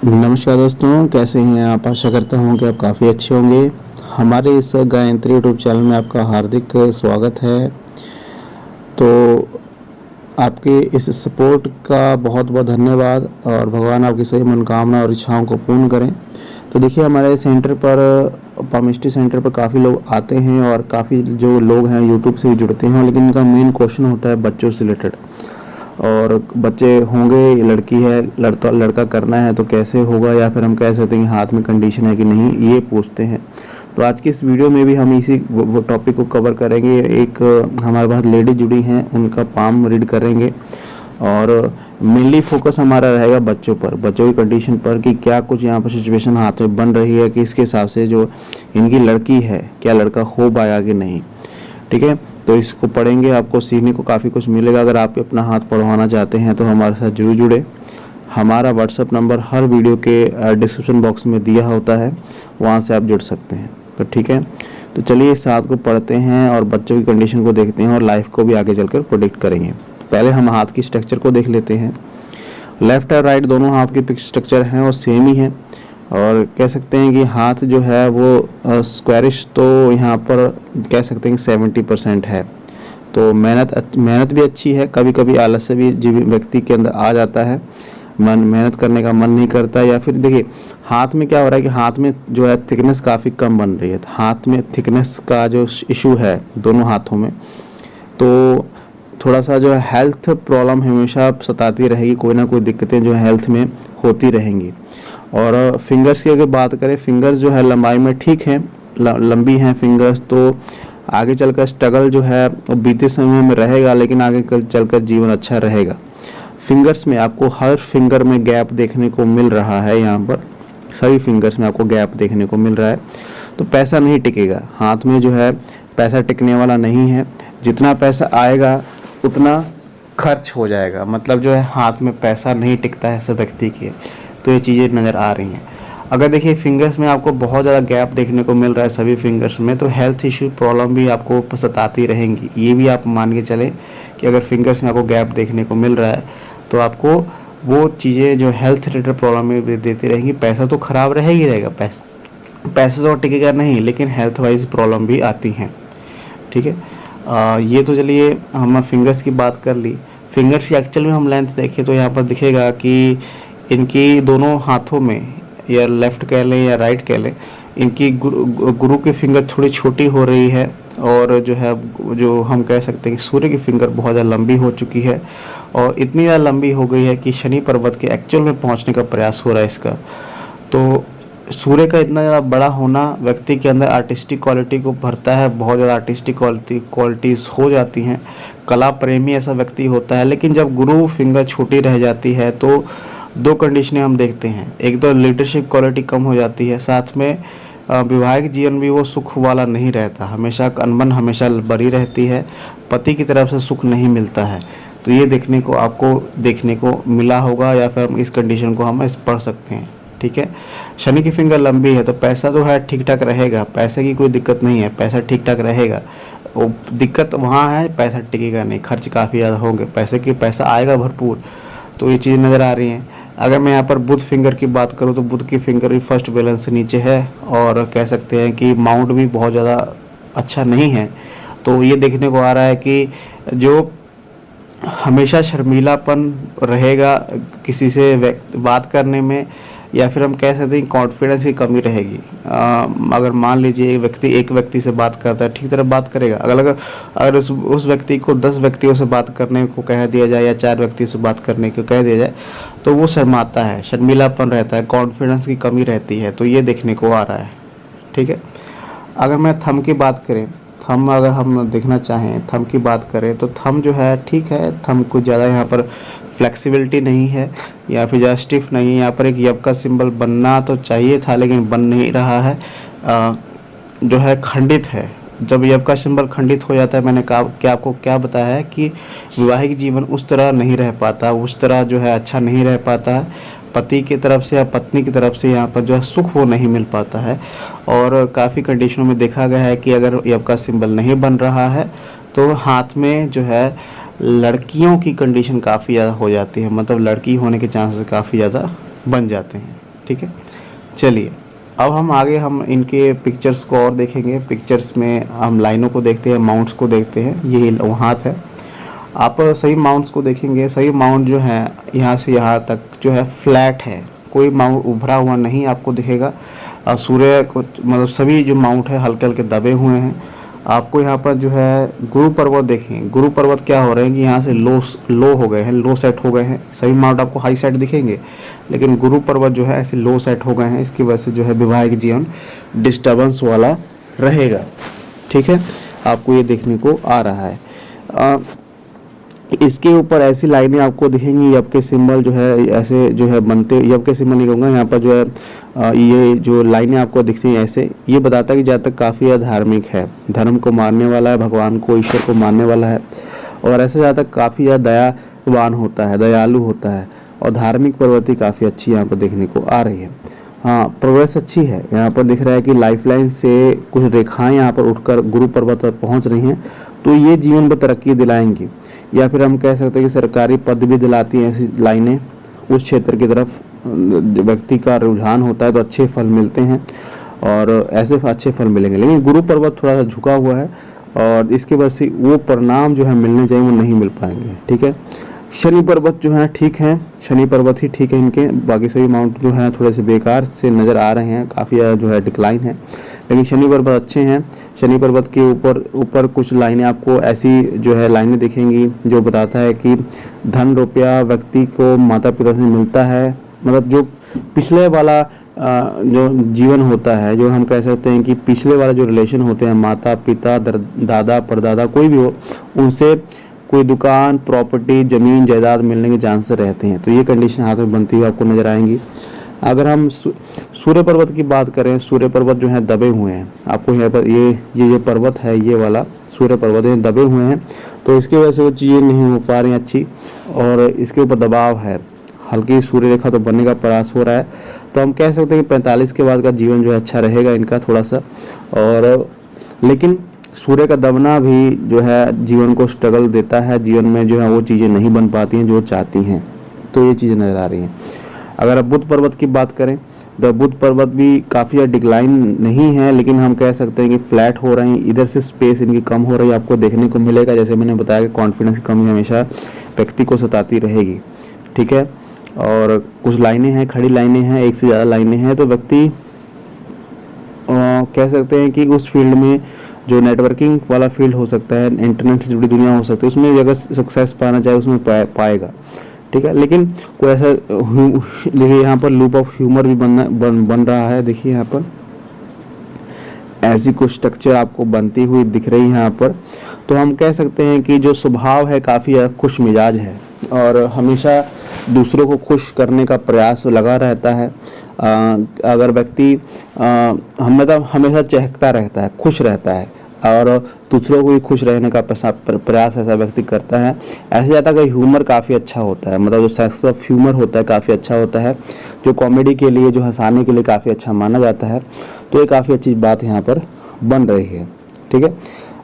नमस्कार दोस्तों, कैसे हैं आप। आशा करता हूं कि आप काफ़ी अच्छे होंगे। हमारे इस गायत्री यूट्यूब चैनल में आपका हार्दिक स्वागत है। तो आपके इस सपोर्ट का बहुत बहुत धन्यवाद और भगवान आपकी सभी मनोकामना और इच्छाओं को पूर्ण करें। तो देखिए, हमारे सेंटर पर पामिस्ट्री सेंटर पर काफ़ी लोग आते हैं और काफ़ी जो लोग हैं यूट्यूब से भी जुड़ते हैं, लेकिन इनका मेन क्वेश्चन होता है बच्चों से रिलेटेड। और बच्चे होंगे, लड़की है लड़का करना है तो कैसे होगा, या फिर हम कह सकते हैं कि हाथ में कंडीशन है कि नहीं, ये पूछते हैं। तो आज की इस वीडियो में भी हम इसी वो टॉपिक को कवर करेंगे। एक हमारे पास लेडी जुड़ी हैं, उनका पाम रीड करेंगे और मेनली फोकस हमारा रहेगा बच्चों पर, बच्चों की कंडीशन पर कि क्या कुछ यहाँ पर सिचुएशन हाथ में बन रही है कि इसके हिसाब से जो इनकी लड़की है क्या लड़का हो पाएगा कि नहीं। ठीक है, तो इसको पढ़ेंगे, आपको सीखने को काफ़ी कुछ मिलेगा। अगर आप अपना हाथ पढ़वाना चाहते हैं तो हमारे साथ जरूर जुड़े। हमारा व्हाट्सअप नंबर हर वीडियो के डिस्क्रिप्शन बॉक्स में दिया होता है, वहाँ से आप जुड़ सकते हैं। तो ठीक है, तो चलिए इस हाथ को पढ़ते हैं और बच्चों की कंडीशन को देखते हैं और लाइफ को भी आगे चलकर प्रोडिक्ट करेंगे। पहले हम हाथ की स्ट्रक्चर को देख लेते हैं। लेफ्ट और राइट दोनों हाथ के स्ट्रक्चर हैं और सेम ही हैं, और कह सकते हैं कि हाथ जो है वो स्क्वायरिश, तो यहाँ पर कह सकते हैं कि 70% है। तो मेहनत भी अच्छी है। कभी कभी आलस्य भी जीव व्यक्ति के अंदर आ जाता है, मेहनत करने का मन नहीं करता। या फिर देखिए, हाथ में क्या हो रहा है कि हाथ में जो है थिकनेस काफ़ी कम बन रही है। हाथ में थिकनेस का जो इशू है दोनों हाथों में, तो थोड़ा सा जो है हेल्थ प्रॉब्लम हमेशा सताती रहेगी। कोई ना कोई दिक्कतें जो हेल्थ में होती रहेंगी। और फिंगर्स की अगर बात करें, फिंगर्स जो है लंबाई में ठीक है, लंबी हैं फिंगर्स, तो आगे चलकर स्ट्रगल जो है वो बीते समय में रहेगा, लेकिन आगे चलकर जीवन अच्छा रहेगा। फिंगर्स में आपको हर फिंगर में गैप देखने को मिल रहा है। यहाँ पर सभी फिंगर्स में आपको गैप देखने को मिल रहा है। तो पैसा नहीं टिकेगा हाथ में, जो है पैसा टिकने वाला नहीं है। जितना पैसा आएगा उतना खर्च हो जाएगा। मतलब जो है हाथ में पैसा नहीं टिकता है सब व्यक्ति के। तो ये चीज़ें नज़र आ रही हैं। अगर देखिए फिंगर्स में आपको बहुत ज़्यादा गैप देखने को मिल रहा है सभी फिंगर्स में, तो हेल्थ इशू प्रॉब्लम भी आपको सताती रहेंगी। ये भी आप मान के चलें कि अगर फिंगर्स में आपको गैप देखने को मिल रहा है तो आपको वो चीज़ें जो हेल्थ रिलेटेड प्रॉब्लम में देती रहेंगी। पैसा तो ख़राब रहेगी रहेगा, पैसे तो टिकेगा नहीं, लेकिन हेल्थ वाइज प्रॉब्लम भी आती हैं। ठीक है, ये तो चलिए हम फिंगर्स की बात कर ली। फिंगर्स की एक्चुअल में हम लेंथ देखें तो यहाँ पर दिखेगा कि इनकी दोनों हाथों में, या लेफ़्ट कह लें या राइट कह लें, इनकी गुरु की फिंगर थोड़ी छोटी हो रही है। और जो है जो हम कह सकते हैं कि सूर्य की फिंगर बहुत ज़्यादा लंबी हो चुकी है, और इतनी ज़्यादा लंबी हो गई है कि शनि पर्वत के एक्चुअल में पहुंचने का प्रयास हो रहा है इसका। तो सूर्य का इतना ज़्यादा बड़ा होना व्यक्ति के अंदर आर्टिस्टिक क्वालिटी को भरता है। बहुत ज़्यादा आर्टिस्टिक क्वालिटीज़ हो जाती हैं। कला प्रेमी ऐसा व्यक्ति होता है। लेकिन जब गुरु फिंगर छोटी रह जाती है तो दो कंडीशनें हम देखते हैं। एक तो लीडरशिप क्वालिटी कम हो जाती है, साथ में वैवाहिक जीवन भी वो सुख वाला नहीं रहता। हमेशा अनबन हमेशा बनी रहती है, पति की तरफ से सुख नहीं मिलता है। तो ये आपको देखने को मिला होगा, या फिर हम इस कंडीशन को हम पढ़ सकते हैं। ठीक है, शनि की फिंगर लंबी है तो पैसा तो है ठीक ठाक रहेगा, पैसे की कोई दिक्कत नहीं है, पैसा ठीक ठाक रहेगा। वो दिक्कत वहाँ है, पैसा टिकेगा नहीं, खर्च काफ़ी ज़्यादा होंगे। पैसा आएगा भरपूर। तो ये चीज़ नज़र आ रही हैं। अगर मैं यहाँ पर बुध फिंगर की बात करूँ तो बुध की फिंगर भी फर्स्ट बैलेंस से नीचे है, और कह सकते हैं कि माउंट भी बहुत ज़्यादा अच्छा नहीं है। तो ये देखने को आ रहा है कि जो हमेशा शर्मीलापन रहेगा किसी से बात करने में, या फिर हम कह सकते हैं कॉन्फिडेंस की कमी रहेगी। अगर मान लीजिए एक व्यक्ति से बात करता है, ठीक तरह बात करेगा। अगर उस व्यक्ति को 10 व्यक्तियों से बात करने को कह दिया जाए, या 4 व्यक्ति से बात करने को कह दिया जाए, तो वो शर्माता है, शर्मीलापन रहता है, कॉन्फिडेंस की कमी रहती है। तो ये देखने को आ रहा है। ठीक है, अगर मैं थंब की बात करें, थंब अगर हम देखना चाहें, थंब की बात करें तो थंब जो है ठीक है, थंब कुछ ज़्यादा यहाँ पर फ्लेक्सिबिलिटी नहीं है, या फिर ज़्यादा स्टिफ नहीं है। यहाँ पर एक यब का सिंबल बनना तो चाहिए था, लेकिन बन नहीं रहा है। जो है खंडित है। जब यब का सिंबल खंडित हो जाता है, मैंने आपको क्या बताया है कि वैवाहिक जीवन उस तरह नहीं रह पाता, उस तरह जो है अच्छा नहीं रह पाता है। पति की तरफ से या पत्नी की तरफ से यहाँ पर जो है सुख वो नहीं मिल पाता है। और काफ़ी कंडीशनों में देखा गया है कि अगर यब का सिंबल नहीं बन रहा है तो हाथ में जो है लड़कियों की कंडीशन काफ़ी ज़्यादा हो जाती है, मतलब लड़की होने के चांसेस काफ़ी ज़्यादा बन जाते हैं। ठीक है। चलिए अब हम आगे हम इनके पिक्चर्स को और देखेंगे। पिक्चर्स में हम लाइनों को देखते हैं, माउंट्स को देखते हैं। ये हाथ है, आप सही माउंट्स को देखेंगे। सही माउंट जो है यहाँ से यहाँ तक जो है फ्लैट है, कोई माउंट उभरा हुआ नहीं आपको दिखेगा। सूर्य को मतलब सभी जो माउंट है हल्के हल्के दबे हुए हैं। आपको यहाँ पर जो है गुरु पर्वत देखें, गुरु पर्वत क्या हो रहे हैं कि यहाँ से लो हो गए हैं, लो सेट हो गए हैं। सभी माउंट आपको हाई सेट दिखेंगे, लेकिन गुरु पर्वत जो है ऐसे लो सेट हो गए हैं। इसकी वजह से जो है वैवाहिक जीवन डिस्टर्बेंस वाला रहेगा, ठीक है। आपको ये देखने को आ रहा है। इसके ऊपर ऐसी लाइनें आपको दिखेंगी, यब के सिंबल जो है ऐसे जो है बनते, यब के सिंबल नहीं कहूँगा, यहाँ पर जो है ये जो लाइनें आपको दिखती हैं ऐसे, ये बताता है कि ज़्यादा तक काफ़ी धार्मिक है, धर्म को मानने वाला है, भगवान को, ईश्वर को मानने वाला है, और ऐसे ज़्यादा काफ़ी ज़्यादा दयावान होता है, दयालु होता है, और धार्मिक प्रवृत्ति काफ़ी अच्छी यहाँ पर देखने को आ रही है। हाँ, प्रोग्रेस अच्छी है। यहाँ पर दिख रहा है कि लाइफलाइन से कुछ रेखाएं यहाँ पर उठकर गुरु पर्वत पर पहुँच रही हैं, तो ये जीवन पर तरक्की दिलाएंगी, या फिर हम कह सकते हैं कि सरकारी पद भी दिलाती हैं ऐसी लाइनें। उस क्षेत्र की तरफ व्यक्ति का रुझान होता है तो अच्छे फल मिलते हैं, और ऐसे अच्छे फल मिलेंगे। लेकिन गुरु पर्वत थोड़ा सा झुका हुआ है, और इसके वजह से वो परिणाम जो है मिलने चाहिए वो नहीं मिल पाएंगे, ठीक है। शनि पर्वत जो है ठीक है, शनि पर्वत ही ठीक है इनके, बाकी सभी माउंट जो है थोड़े से बेकार से नज़र आ रहे हैं, काफ़ी जो है डिक्लाइन है, लेकिन शनि पर्वत अच्छे हैं। शनि पर्वत के ऊपर कुछ लाइनें आपको ऐसी जो है लाइनें दिखेंगी जो बताता है कि धन रुपया व्यक्ति को माता पिता से मिलता है, मतलब जो पिछले वाला जो जीवन होता है, जो हम कह सकते हैं कि पिछले वाला जो रिलेशन होते हैं, माता पिता दादा परदादा कोई भी हो, उनसे कोई दुकान प्रॉपर्टी ज़मीन जायदाद मिलने के चांसेस रहते हैं। तो ये कंडीशन हाथ में बनती हुई आपको नज़र आएंगी। अगर हम सूर्य पर्वत की बात करें, सूर्य पर्वत जो है दबे हुए हैं, आपको यहाँ पर ये पर्वत है, ये वाला सूर्य पर्वत है, दबे हुए हैं, तो इसकी वजह से वो चीज़ें नहीं हो पा रही हैं अच्छी, और इसके ऊपर दबाव है, हल्की सूर्य रेखा तो बनने का प्रयास हो रहा है। तो हम कह सकते हैं कि 45 के बाद का जीवन जो है अच्छा रहेगा इनका थोड़ा सा, और लेकिन सूर्य का दबना भी जो है जीवन को स्ट्रगल देता है, जीवन में जो है वो चीज़ें नहीं बन पाती हैं जो चाहती हैं, तो ये चीज़ें नज़र आ रही हैं। अगर अब बुध पर्वत की बात करें तो बुध पर्वत भी काफ़ी डिक्लाइन नहीं है, लेकिन हम कह सकते हैं कि फ्लैट हो रहे हैं, इधर से स्पेस इनकी कम हो रही है, आपको देखने को मिलेगा। जैसे मैंने बताया कि कॉन्फिडेंस की कमी हमेशा व्यक्ति को सताती रहेगी, ठीक है। और कुछ लाइनें हैं, खड़ी लाइनें हैं, एक से ज़्यादा लाइनें हैं, तो व्यक्ति कह सकते हैं कि उस फील्ड में जो नेटवर्किंग वाला फील्ड हो सकता है, इंटरनेट से जुड़ी दुनिया हो सकती है, उसमें अगर सक्सेस पाना चाहे उसमें पाएगा, ठीक है। लेकिन कोई ऐसा देखिए यहाँ पर लूप ऑफ ह्यूमर भी बन रहा है, देखिए यहाँ पर ऐसी कुछ स्ट्रक्चर आपको बनती हुई दिख रही है यहाँ पर। तो हम कह सकते हैं कि जो स्वभाव है काफ़ी खुश मिजाज है, और हमेशा दूसरों को खुश करने का प्रयास लगा रहता है। अगर व्यक्ति हमेशा चहकता रहता है, खुश रहता है, और दूसरों को भी खुश रहने का प्रयास ऐसा व्यक्ति करता है। ऐसे ज़्यादा का ह्यूमर काफ़ी अच्छा होता है, मतलब जो सेंस ऑफ ह्यूमर होता है काफ़ी अच्छा होता है, जो कॉमेडी के लिए, जो हंसाने के लिए काफ़ी अच्छा माना जाता है। तो ये काफ़ी अच्छी बात यहाँ पर बन रही है, ठीक है।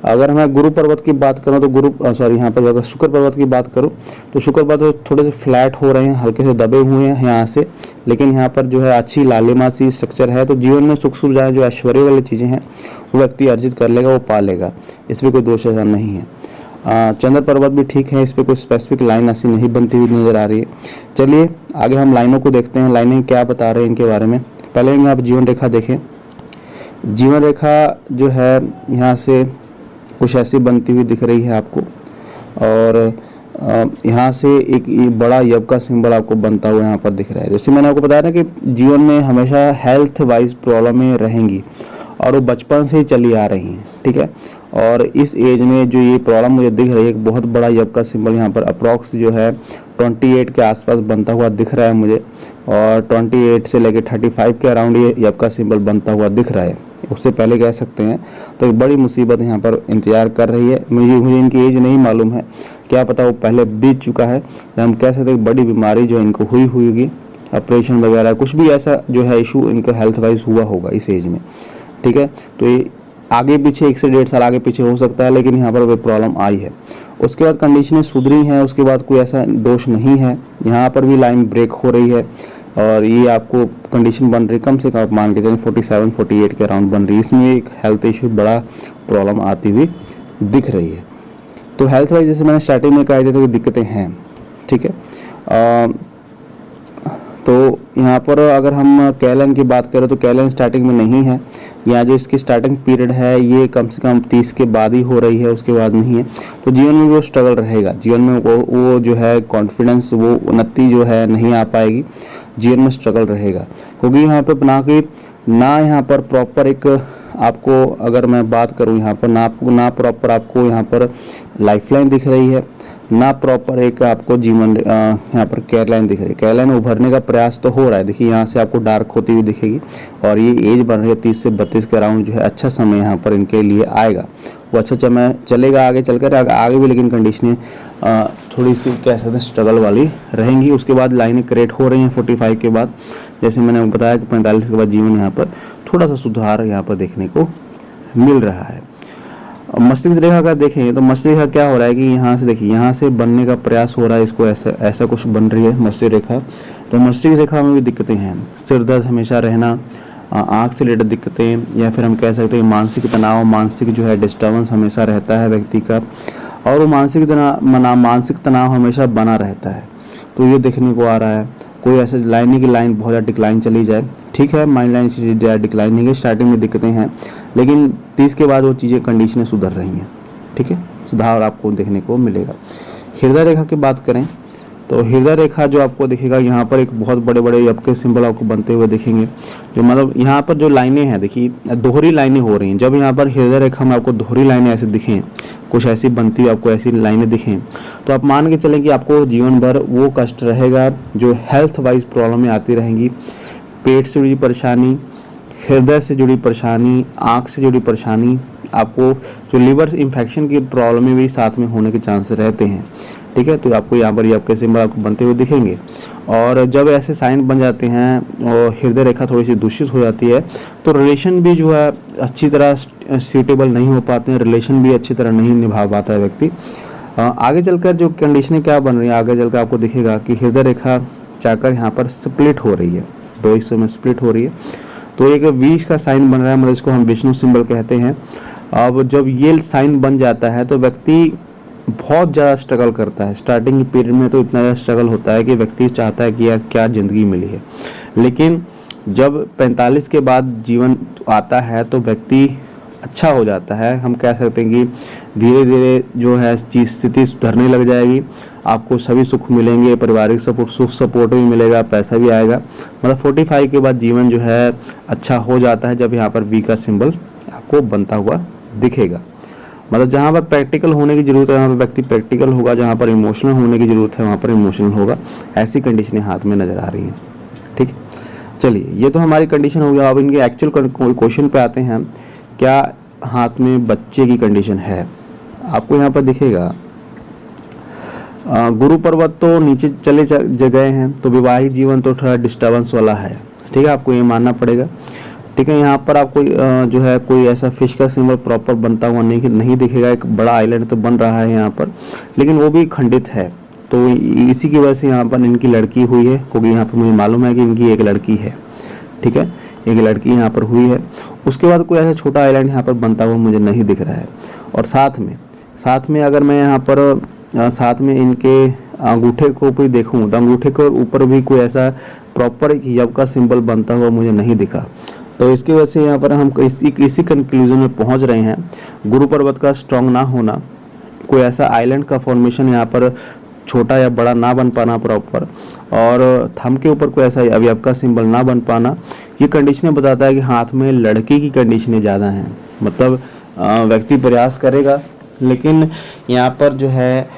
अगर मैं गुरु पर्वत की बात करूँ तो यहाँ पर अगर शुक्र पर्वत की बात करूँ तो शुक्र पर्वत थोड़े से फ्लैट हो रहे हैं, हल्के से दबे हुए हैं यहाँ से, लेकिन यहाँ पर जो है अच्छी लालिमा सी स्ट्रक्चर है। तो जीवन में सुख सुविधाएं जो ऐश्वर्य वाली चीज़ें हैं वो व्यक्ति अर्जित कर लेगा, वो पा लेगा, इसमें कोई दोष ऐसा नहीं है। चंद्र पर्वत भी ठीक है, इस पर कोई स्पेसिफिक लाइन ऐसी नहीं बनती हुई नज़र आ रही है। चलिए आगे हम लाइनों को देखते हैं, लाइनें क्या बता रहे हैं इनके बारे में। पहले यहाँ पर जीवन रेखा देखें। जीवन रेखा जो है यहाँ से कुछ ऐसी बनती हुई दिख रही है आपको, और यहाँ से एक बड़ा यब का सिंबल आपको बनता हुआ यहाँ पर दिख रहा है। जैसे मैंने आपको बताया ना कि जीवन में हमेशा हेल्थ वाइज प्रॉब्लमें रहेंगी, और वो बचपन से ही चली आ रही हैं, ठीक है। और इस एज में जो ये प्रॉब्लम मुझे दिख रही है, एक बहुत बड़ा यब का सिंबल यहाँ पर अप्रॉक्स जो है 28 के आसपास बनता हुआ दिख रहा है मुझे, और 28 से लेकर 35 के अराउंड ये यब का सिंबल बनता हुआ दिख रहा है, उससे पहले कह सकते हैं। तो एक बड़ी मुसीबत यहाँ पर इंतजार कर रही है। मुझे इनकी एज नहीं मालूम है, क्या पता वो पहले बीत चुका है, या हम कह सकते हैं बड़ी बीमारी जो इनको हुई होगी, ऑपरेशन वगैरह कुछ भी ऐसा जो है इशू इनको हेल्थ वाइज हुआ होगा इस एज में, ठीक है। तो ये आगे पीछे 1 से 1.5 साल आगे पीछे हो सकता है, लेकिन यहाँ पर वो प्रॉब्लम आई है। उसके बाद कंडीशनें सुधरी हैं, उसके बाद कोई ऐसा दोष नहीं है। यहाँ पर भी लाइन ब्रेक हो रही है, और ये आपको कंडीशन बन रही कम से कम आप मान के चलिए 47-48 के अराउंड बन रही है। इसमें एक हेल्थ इशू बड़ा प्रॉब्लम आती हुई दिख रही है। तो हेल्थ वाइज जैसे मैंने स्टार्टिंग में कहा था तो दिक्कतें हैं, ठीक है। तो यहाँ पर अगर हम कैलन की बात करें तो कैलन स्टार्टिंग में नहीं है, या जो इसकी स्टार्टिंग पीरियड है ये कम से कम 30 के बाद ही हो रही है, उसके बाद नहीं है। तो जीवन में वो स्ट्रगल रहेगा, जीवन में वो जो है कॉन्फिडेंस, वो उन्नति जो है नहीं आ पाएगी, जीवन में स्ट्रगल रहेगा। क्योंकि यहाँ पे ना यहाँ पर प्रॉपर एक आपको, अगर मैं बात करूँ यहाँ पर ना प्रॉपर आपको यहाँ पर लाइफलाइन दिख रही है, ना प्रॉपर एक आपको जीवन यहाँ पर केयर लाइन दिख रही है। केयर लाइन उभरने का प्रयास तो हो रहा है, देखिए यहाँ से आपको डार्क होती हुई दिखेगी, और ये एज बन रही है 30 से 32 के अराउंड जो है अच्छा समय यहाँ पर इनके लिए आएगा। वो अच्छा समय चलेगा आगे चलकर आगे भी, लेकिन कंडीशनें थोड़ी सी कह सकते हैं स्ट्रगल वाली रहेंगी। उसके बाद लाइनें क्रिएट हो रही हैं 45 के बाद, जैसे मैंने बताया कि 45 के बाद जीवन यहाँ पर थोड़ा सा सुधार यहाँ पर देखने को मिल रहा है। मस्तिष्क रेखा का देखें तो मस्तिष्क रेखा क्या हो रहा है कि यहाँ से देखिए, यहाँ से बनने का प्रयास हो रहा है, इसको ऐसा कुछ बन रही है मस्तिष्क रेखा। तो मस्तिष्क रेखा में भी दिक्कतें हैं, सिर दर्द हमेशा रहना, आँख से रिलेटेड दिक्कतें, या फिर हम कह सकते हैं मानसिक तनाव, मानसिक जो है डिस्टर्बेंस हमेशा रहता है व्यक्ति का, और वो मानसिक तनाव हमेशा बना रहता है। तो ये देखने को आ रहा है। कोई ऐसे लाइन की लाइन बहुत ज़्यादा डिक्लाइन चली जाए, ठीक है, माइंड लाइन से ज़्यादा डिक्लाइन नहीं है, स्टार्टिंग में दिक्कतें हैं, लेकिन 30 के बाद वो चीज़ें कंडीशनें सुधर रही हैं, ठीक है, सुधार आपको देखने को मिलेगा। हृदय रेखा की बात करें तो हृदय रेखा जो आपको दिखेगा यहाँ पर एक बहुत बड़े बड़े आपके सिंबल आपको बनते हुए दिखेंगे, जो मतलब यहाँ पर जो लाइनें हैं देखिए दोहरी लाइनें हो रही हैं। जब यहाँ पर हृदय रेखा में आपको दोहरी लाइनें ऐसे दिखें, कुछ ऐसी बनती हुई आपको ऐसी लाइनें दिखें, तो आप मान के चलें कि आपको जीवन भर वो कष्ट रहेगा जो हेल्थ वाइज प्रॉब्लमें आती रहेंगी। पेट से जुड़ी परेशानी, हृदय से जुड़ी परेशानी, आँख से जुड़ी परेशानी, आपको जो लिवर इन्फेक्शन की प्रॉब्लमें भी साथ में होने के चांसेस रहते हैं, ठीक है। तो आपको यहाँ पर ये आपके सिंबल आपको बनते हुए दिखेंगे। और जब ऐसे साइन बन जाते हैं और हृदय रेखा थोड़ी सी दूषित हो जाती है, तो रिलेशन भी जो है अच्छी तरह सूटेबल नहीं हो पाते हैं, रिलेशन भी अच्छी तरह नहीं निभा पाता है व्यक्ति। आगे चलकर जो कंडीशनें क्या बन रही है, आगे चलकर आपको दिखेगा कि हृदय रेखा जाकर यहाँ पर स्प्लिट हो रही है, 2 हिस्सों में स्प्लिट हो रही है। तो एक विष का साइन बन रहा है, मतलब इसको हम विष्णु सिंबल कहते हैं। अब जब ये साइन बन जाता है तो व्यक्ति बहुत ज़्यादा स्ट्रगल करता है। स्टार्टिंग पीरियड में तो इतना ज़्यादा स्ट्रगल होता है कि व्यक्ति चाहता है कि यार क्या ज़िंदगी मिली है, लेकिन जब 45 के बाद जीवन आता है तो व्यक्ति अच्छा हो जाता है। हम कह सकते हैं कि धीरे धीरे जो है चीज़ स्थिति सुधरने लग जाएगी, आपको सभी सुख मिलेंगे, पारिवारिक सपोर्ट भी मिलेगा, पैसा भी आएगा। मतलब 45 के बाद जीवन जो है अच्छा हो जाता है, जब यहाँ पर वी का सिंबल आपको बनता हुआ दिखेगा। मतलब जहाँ पर प्रैक्टिकल होने की ज़रूरत है वहाँ पर व्यक्ति प्रैक्टिकल होगा, जहाँ पर इमोशनल होने की ज़रूरत है वहाँ पर इमोशनल होगा। ऐसी कंडीशनें हाथ में नज़र आ रही हैं, ठीक है। चलिए, ये तो हमारी कंडीशन हो गया। अब इनके एक्चुअल क्वेश्चन पे आते हैं। क्या हाथ में बच्चे की कंडीशन है? आपको यहाँ पर दिखेगा गुरु पर्वत तो नीचे चले गए हैं, तो विवाहित जीवन तो थोड़ा डिस्टर्बेंस वाला है, ठीक है, आपको ये मानना पड़ेगा, ठीक है। यहाँ पर आपको जो है कोई ऐसा फिश का सिंबल प्रॉपर बनता हुआ नहीं दिखेगा। एक बड़ा आइलैंड तो बन रहा है यहाँ पर, लेकिन वो भी खंडित है। तो इसी की वजह से यहाँ पर इनकी लड़की हुई है, क्योंकि यहाँ पर मुझे मालूम है कि इनकी एक लड़की है, ठीक है, एक लड़की यहाँ पर हुई है। उसके बाद कोई ऐसा छोटा आइलैंड यहाँ पर बनता हुआ मुझे नहीं दिख रहा है। और साथ में अगर मैं यहाँ पर साथ में इनके अंगूठे को भी देखूँ तो अंगूठे के ऊपर भी कोई ऐसा प्रॉपर एक यव का सिंबल बनता हुआ मुझे नहीं दिखा। तो इसकी वजह से यहाँ पर हम इसी कंक्लूजन में पहुँच रहे हैं, गुरु पर्वत का स्ट्रॉन्ग ना होना, कोई ऐसा आइलैंड का फॉर्मेशन यहाँ पर छोटा या बड़ा ना बन पाना प्रॉपर, और थंब के ऊपर कोई ऐसा अवयव का सिंबल ना बन पाना, ये कंडीशनें बताता है कि हाथ में लड़की की कंडीशनें ज़्यादा हैं। मतलब व्यक्ति प्रयास करेगा, लेकिन यहाँ पर जो है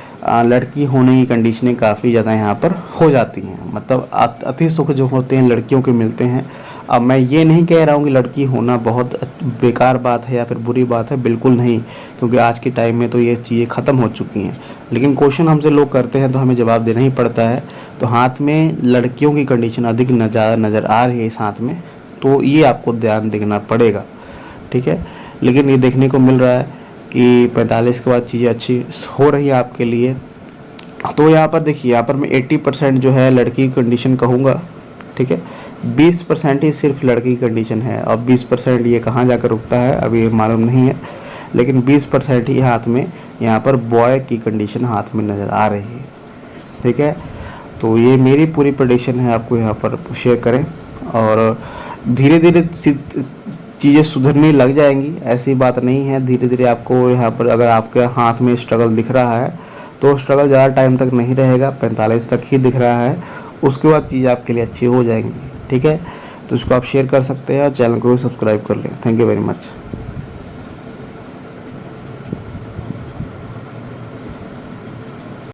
लड़की होने की कंडीशनें काफ़ी ज़्यादा यहाँ पर हो जाती हैं। मतलब अति सुख जो होते हैं लड़कियों के मिलते हैं। अब मैं ये नहीं कह रहा हूँ कि लड़की होना बहुत बेकार बात है या फिर बुरी बात है, बिल्कुल नहीं, क्योंकि आज के टाइम में तो ये चीज़ें ख़त्म हो चुकी हैं। लेकिन क्वेश्चन हमसे लोग करते हैं तो हमें जवाब देना ही पड़ता है। तो हाथ में लड़कियों की कंडीशन अधिक ज़्यादा नज़र आ रही है इस हाथ में, तो ये आपको ध्यान देना पड़ेगा, ठीक है। लेकिन ये देखने को मिल रहा है कि 45 के बाद चीज़ें अच्छी हो रही है आपके लिए। तो यहाँ पर देखिए, यहाँ पर मैं 80% जो है लड़की की कंडीशन कहूँगा, ठीक है। 20% ही सिर्फ लड़के की कंडीशन है, और 20% ये कहाँ जाकर रुकता है अभी मालूम नहीं है, लेकिन 20% ही हाथ में यहाँ पर बॉय की कंडीशन हाथ में नज़र आ रही है, ठीक है। तो ये मेरी पूरी प्रेडिक्शन है, आपको यहाँ पर शेयर करें, और धीरे धीरे चीज़ें सुधरने लग जाएंगी, ऐसी बात नहीं है। धीरे धीरे आपको यहाँ पर अगर आपके हाथ में स्ट्रगल दिख रहा है तो स्ट्रगल ज़्यादा टाइम तक नहीं रहेगा, 45 तक ही दिख रहा है, उसके बाद चीज़ आपके लिए अच्छी हो जाएंगी, ठीक है। तो इसको आप शेयर कर सकते हैं और चैनल को भी सब्सक्राइब कर लें। Thank you very much.